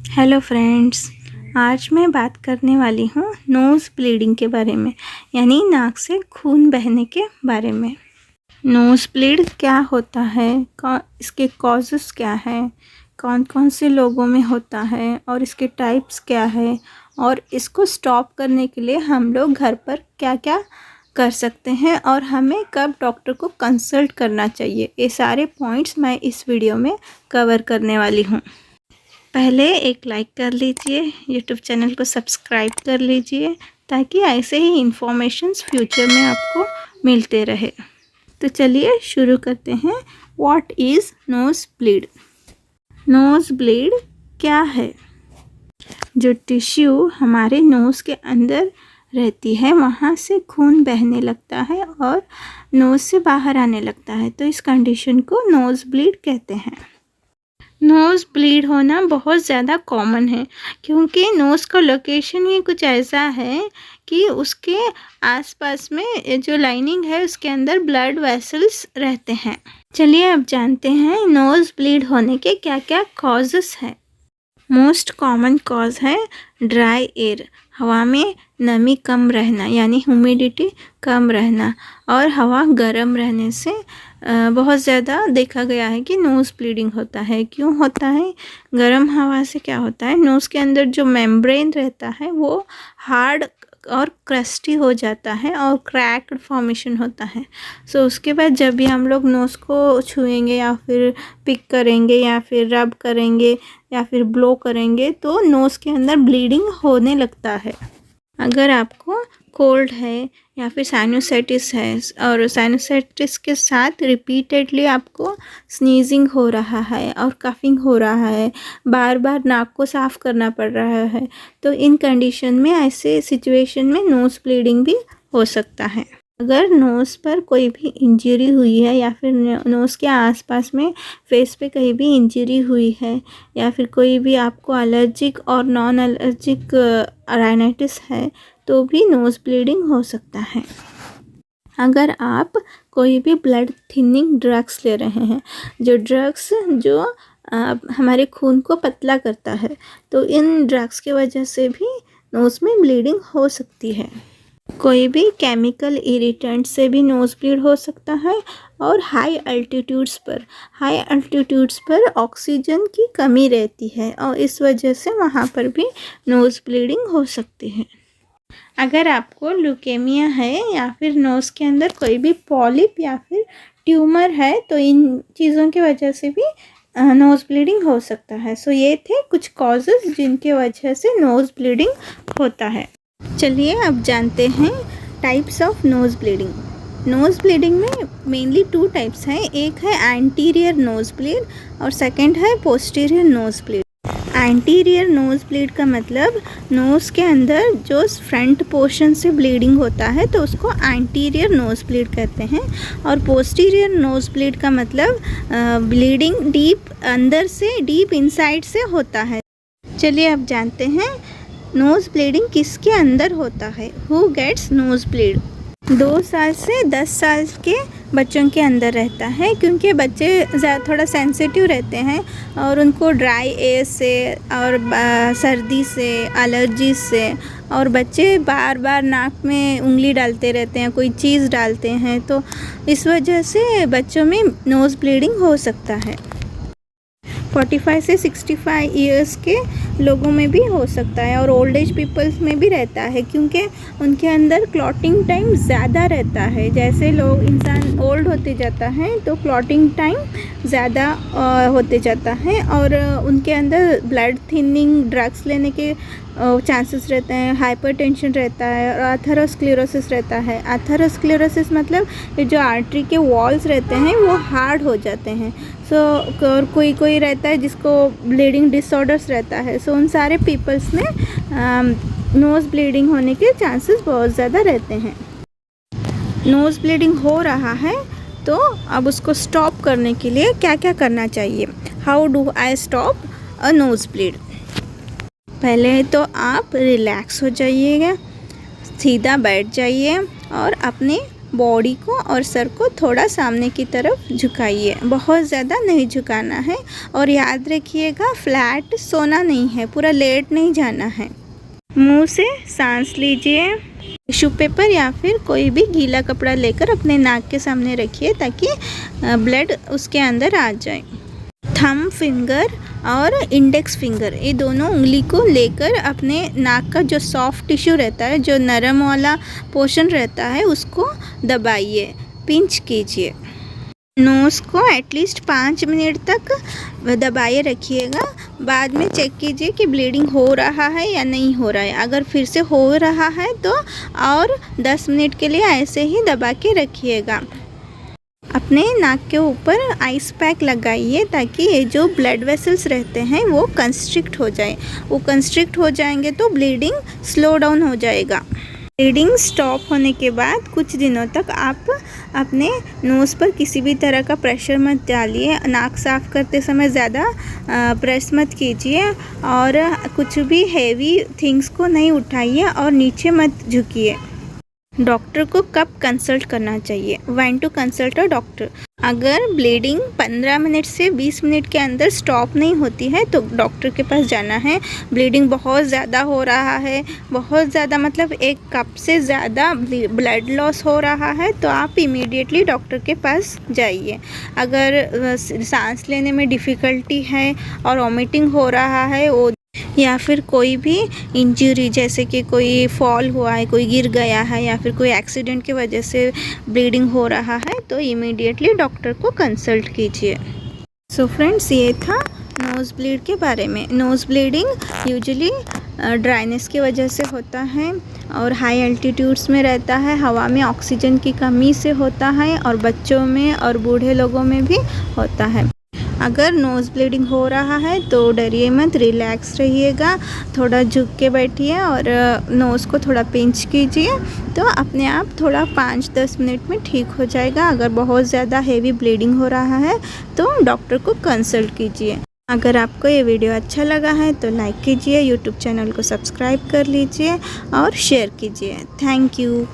Hello friends, आज मैं बात करने वाली हूँ नोज़ ब्लीडिंग के बारे में, यानी नाक से खून बहने के बारे में। नोज़ ब्लीड क्या होता है, इसके कॉजेस क्या है, कौन कौन से लोगों में होता है और इसके टाइप्स क्या है, और इसको स्टॉप करने के लिए हम लोग घर पर क्या क्या कर सकते हैं और हमें कब डॉक्टर को कंसल्ट करना चाहिए। ये सारे पॉइंट्स मैं इस वीडियो में कवर करने वाली हूँ। पहले एक लाइक कर लीजिए, यूट्यूब चैनल को सब्सक्राइब कर लीजिए ताकि ऐसे ही इन्फॉर्मेशंस फ्यूचर में आपको मिलते रहे। तो चलिए शुरू करते हैं। What is nose bleed? Nose bleed क्या है? जो टिश्यू हमारे नोज़ के अंदर रहती है वहाँ से खून बहने लगता है और नोज़ से बाहर आने लगता है, तो इस कंडीशन को नोज़ ब्लीड कहते हैं। नोज़ ब्लीड होना बहुत ज़्यादा कॉमन है क्योंकि नोज़ का लोकेशन ही कुछ ऐसा है कि उसके आसपास में जो लाइनिंग है उसके अंदर ब्लड वेसल्स रहते हैं। चलिए अब जानते हैं नोज़ ब्लीड होने के क्या क्या कॉजेस हैं। मोस्ट कॉमन कॉज है ड्राई एयर, हवा में नमी कम रहना यानी ह्यूमिडिटी कम रहना, और हवा गर्म रहने से बहुत ज़्यादा देखा गया है कि नोज़ ब्लीडिंग होता है। क्यों होता है? गर्म हवा से क्या होता है, नोज़ के अंदर जो मेम्ब्रेन रहता है वो हार्ड और क्रस्टी हो जाता है और क्रैक्ड फॉर्मेशन होता है। सो उसके बाद जब भी हम लोग नोज़ को छुएंगे या फिर पिक करेंगे या फिर रब करेंगे या फिर ब्लो करेंगे तो नोज़ के अंदर ब्लीडिंग होने लगता है। अगर आपको कोल्ड है या फिर साइनोसाइटिस है और साइनोसाइटिस के साथ रिपीटेडली आपको स्नीजिंग हो रहा है और कफिंग हो रहा है, बार बार नाक को साफ़ करना पड़ रहा है, तो इन कंडीशन में, ऐसे सिचुएशन में नोज़ ब्लीडिंग भी हो सकता है। अगर नोज़ पर कोई भी इंजरी हुई है या फिर नोज़ के आसपास में फेस पे कहीं भी इंजरी हुई है या फिर कोई भी आपको एलर्जिक और नॉन एलर्जिक राइनाइटिस है तो भी नोज़ ब्लीडिंग हो सकता है। अगर आप कोई भी ब्लड थिनिंग ड्रग्स ले रहे हैं, जो ड्रग्स जो हमारे खून को पतला करता है, तो इन ड्रग्स की वजह से भी नोज़ में ब्लीडिंग हो सकती है। कोई भी केमिकल इरिटेंट से भी नोज़ ब्लीड हो सकता है, और हाई अल्टीट्यूड्स पर ऑक्सीजन की कमी रहती है और इस वजह से वहाँ पर भी नोज़ ब्लीडिंग हो सकती है। अगर आपको ल्यूकेमिया है या फिर नोज़ के अंदर कोई भी पॉलिप या फिर ट्यूमर है तो इन चीज़ों की वजह से भी नोज़ ब्लीडिंग हो सकता है। सो ये थे कुछ कॉजेज़ जिनके वजह से नोज़ ब्लीडिंग होता है। चलिए अब जानते हैं types of nose bleeding. Nose bleeding में मेनली 2 टाइप्स हैं, एक है एंटीरियर नोज़ ब्लीड और सेकंड है posterior nose bleed. Anterior nose bleed का मतलब नोज़ के अंदर जो फ्रंट पोर्शन से ब्लीडिंग होता है तो उसको एंटीरियर नोज़ ब्लीड कहते हैं, और पोस्टीरियर नोज़ ब्लीड का मतलब ब्लीडिंग डीप अंदर से, डीप इनसाइड से होता है। चलिए अब जानते हैं नोज़ ब्लीडिंग किसके अंदर होता है। Who gets nose bleed? 2 साल से 10 साल के बच्चों के अंदर रहता है, क्योंकि बच्चे थोड़ा सेंसिटिव रहते हैं और उनको ड्राई एयर से और सर्दी से, एलर्जी से, और बच्चे बार बार नाक में उंगली डालते रहते हैं, कोई चीज़ डालते हैं, तो इस वजह से बच्चों में नोज़ ब्लीडिंग हो सकता है। 45 से 65 इयर्स के लोगों में भी हो सकता है और ओल्ड एज पीपल्स में भी रहता है, क्योंकि उनके अंदर क्लॉटिंग टाइम ज़्यादा रहता है। जैसे लोग इंसान ओल्ड होते जाता है तो क्लॉटिंग टाइम ज़्यादा होते जाता है और उनके अंदर ब्लड थिनिंग ड्रग्स लेने के चांसेस रहते हैं, हाइपरटेंशन रहता है और एथेरोस्क्लेरोसिस रहता है। एथेरोस्क्लेरोसिस मतलब ये जो आर्टरी के वॉल्स रहते हैं वो हार्ड हो जाते हैं। और कोई रहता है जिसको ब्लीडिंग डिसऑर्डर्स रहता है। उन सारे पीपल्स में नोज़ ब्लीडिंग होने के चांसेस बहुत ज़्यादा रहते हैं। नोज़ ब्लीडिंग हो रहा है तो अब उसको स्टॉप करने के लिए क्या क्या करना चाहिए? How do I stop a nose bleed? पहले तो आप रिलैक्स हो जाइएगा, सीधा बैठ जाइए और अपने बॉडी को और सर को थोड़ा सामने की तरफ झुकाइए, बहुत ज़्यादा नहीं झुकाना है। और याद रखिएगा फ्लैट सोना नहीं है, पूरा लेट नहीं जाना है। मुंह से सांस लीजिए। टिश्यू पेपर या फिर कोई भी गीला कपड़ा लेकर अपने नाक के सामने रखिए ताकि ब्लड उसके अंदर आ जाए। थंब फिंगर और इंडेक्स फिंगर ये दोनों उंगली को लेकर अपने नाक का जो सॉफ्ट टिश्यू रहता है, जो नरम वाला पोर्शन रहता है, उसको दबाइए, पिंच कीजिए। नोज़ को एटलीस्ट 5 मिनट तक दबाए रखिएगा। बाद में चेक कीजिए कि ब्लीडिंग हो रहा है या नहीं हो रहा है। अगर फिर से हो रहा है तो और 10 मिनट के लिए ऐसे ही दबा के रखिएगा। अपने नाक के ऊपर आइस पैक लगाइए ताकि ये जो ब्लड वेसल्स रहते हैं वो कंस्ट्रिक्ट हो जाए। वो कंस्ट्रिक्ट हो जाएंगे तो ब्लीडिंग स्लो डाउन हो जाएगा। ब्लीडिंग स्टॉप होने के बाद कुछ दिनों तक आप अपने नोज़ पर किसी भी तरह का प्रेशर मत डालिए। नाक साफ़ करते समय ज़्यादा प्रेस मत कीजिए और कुछ भी हैवी थिंग्स को नहीं उठाइए और नीचे मत झुकिए। डॉक्टर को कब कंसल्ट करना चाहिए? When to consult a doctor? अगर ब्लीडिंग 15 मिनट से 20 मिनट के अंदर स्टॉप नहीं होती है तो डॉक्टर के पास जाना है। ब्लीडिंग बहुत ज़्यादा हो रहा है, बहुत ज़्यादा मतलब 1 कप से ज़्यादा ब्लड लॉस हो रहा है तो आप इमीडिएटली डॉक्टर के पास जाइए। अगर सांस लेने में डिफ़िकल्टी है और वॉमिटिंग हो रहा है वो, या फिर कोई भी इंजरी जैसे कि कोई फॉल हुआ है, कोई गिर गया है या फिर कोई एक्सीडेंट की वजह से ब्लीडिंग हो रहा है तो इमीडिएटली डॉक्टर को कंसल्ट कीजिए। सो फ्रेंड्स, ये था नोज़ ब्लीड के बारे में। नोज़ ब्लीडिंग यूजुअली ड्राइनेस की वजह से होता है और हाई एल्टीट्यूड्स में रहता है, हवा में ऑक्सीजन की कमी से होता है और बच्चों में और बूढ़े लोगों में भी होता है। अगर नोज़ ब्लीडिंग हो रहा है तो डरिए मत, रिलैक्स रहिएगा, थोड़ा झुक के बैठिए और नोज़ को थोड़ा पिंच कीजिए तो अपने आप थोड़ा 5-10 मिनट में ठीक हो जाएगा। अगर बहुत ज़्यादा हेवी ब्लीडिंग हो रहा है तो डॉक्टर को कंसल्ट कीजिए। अगर आपको ये वीडियो अच्छा लगा है तो लाइक कीजिए, यूट्यूब चैनल को सब्सक्राइब कर लीजिए और शेयर कीजिए। Thank you.